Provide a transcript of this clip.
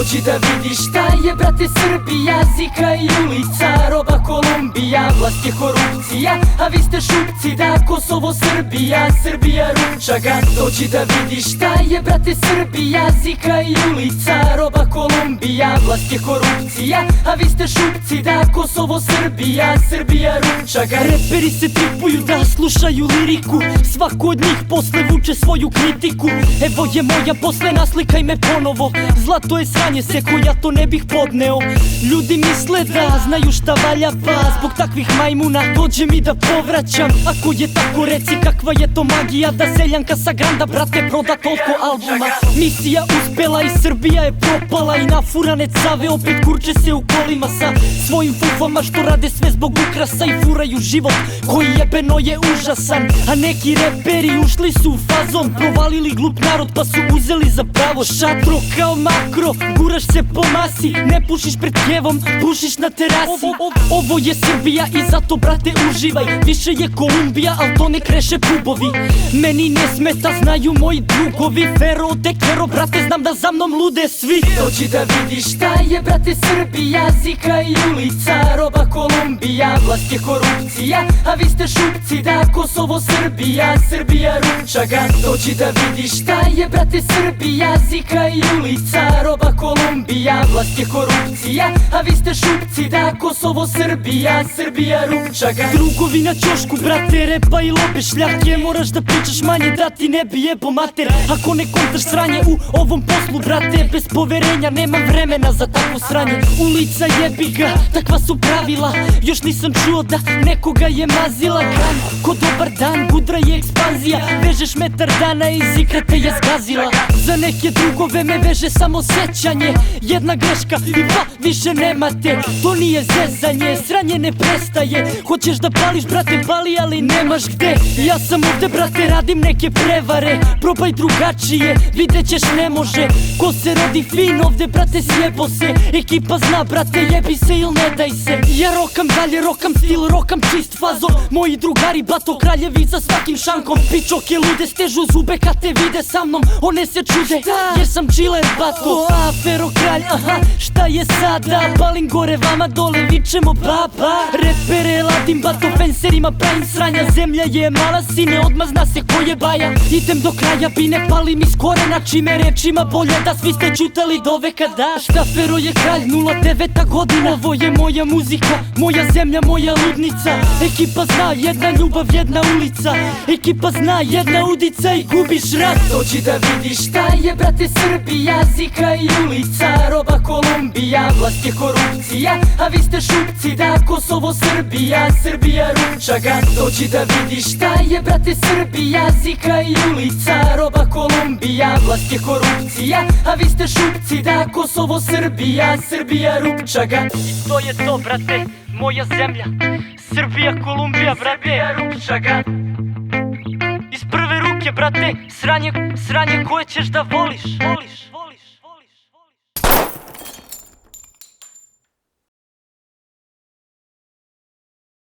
Dođi da vidiš šta je, brate, Srbija, zika i ulica, roba Kolumbija, vlast je korupcija, a vi ste šupci, da, Kosovo, Srbija, Srbija ručaga. Dođi da vidiš šta je, brate, Srbija, zika i ulica, roba Kolumbija, vlast je korupcija, a vi ste šupci, da, Kosovo, Srbija, Srbija ručaga. Reperi se tripuju da slušaju liriku, svako od njih posle vuče svoju kritiku. Evo je moja, posle naslikaj me ponovo, zlato je sranje se ko ja to ne bih podneo. Ljudi misle da znaju šta valja, pa zbog takvih majmuna dođe mi da povraćam. Ako je tako reci kakva je to magija, da seljanka sa Granda, brate, proda toliko albuma. Misija uspela i Srbija je propala, i nafurane cave opet kurče se u kolima sa svojim fufama što rade sve zbog ukrasa i furaju život koji jebeno je užasan. A neki reperi ušli su u fazon, provalili glup narod pa su uzeli za pravo. Šatro kao makro, guraš se po masi, ne pušiš pred kevom, pušiš na terasi. Ovo je Srbija i zato, brate, uživaj. Više je Kolumbija, al to ne kreše pubovi. Meni ne smeta, znaju moji drugovi. Fero de Kero, brate, znam da za mnom lude svi. Dođi da vidiš šta je, brate, Srbija, zika i ulica, roba Kolumbija, vlast je korupcija, a vi ste šupci, da, Kosovo, Srbija, Srbija ručaga. Dođi da vidiš šta je, brate, Srbija, zika i ulica, roba Kolumbija, vlast je korupcija, a vi ste šupci, da, Kosovo, Srbija, Srbija ručaga. Drugovi na ćošku, brate, repa i lobe šljake, moraš da pričaš manje da ti ne bi jebo mater. Ako ne kontaš sranje u ovom poslu, brate, bez poverenja nemam vremena za takvo sranje. Ulica jebi ga, takva su pravila, još nisam čuo da nekoga je mazila. Gran, ko dobar dan, gudra je ekspanzija, vežeš metar dana i zikra te je zgazila. Za neke drugove me veže samo sećanje, jedna greška i pa više nemate. To nije zezanje, sranje ne prestaje. Hoćeš da pališ, brate, pali, ali nemaš gde. Ja sam ovde, brate, radim neke prevare, probaj drugačije, vidjet ćeš ne može. Ko se rodi fin ovde, brate, sjebo se. Ekipa zna, brate, jebi se il ne daj se. Ja rokam dalje, rokam stil, rokam čist fazon. Moji drugari, bato kraljevi za svakim šankom. Pičoke lude stežu zube kad te vide sa mnom, one se čude jer sam chiller, bato. Fero kralj, aha, šta je sada? Palim gore, vama dole, vičemo baba. Repere ladim, bato, fenserima pravim sranja. Zemlja je mala, sine, odmah zna se ko je baja. Idem do kraja, bine, palim iz korena, čime rečima bolje da svi ste čutali do veka da. Šta Fero je kralj, 09. godina. Ovo je moja muzika, moja zemlja, moja ludnica. Ekipa zna, jedna ljubav, jedna ulica. Ekipa zna, jedna udica i gubiš rat. Dođi da vidiš šta je, brate, Srbija, zika i ulica, roba Kolumbija, vlast je korupcija, a vi ste šupci, da, Kosovo, Srbija, Srbija ručaga. Dođi da vidiš šta je, brate, Srbija, zika i ulica, roba Kolumbija, vlast je korupcija, a vi ste šupci, da, Kosovo, Srbija, Srbija ručaga. I to je to, brate, moja zemlja, Srbija, Kolumbija, brate, ručaga. Iz prve ruke, brate, sranje koje ćeš da voliš.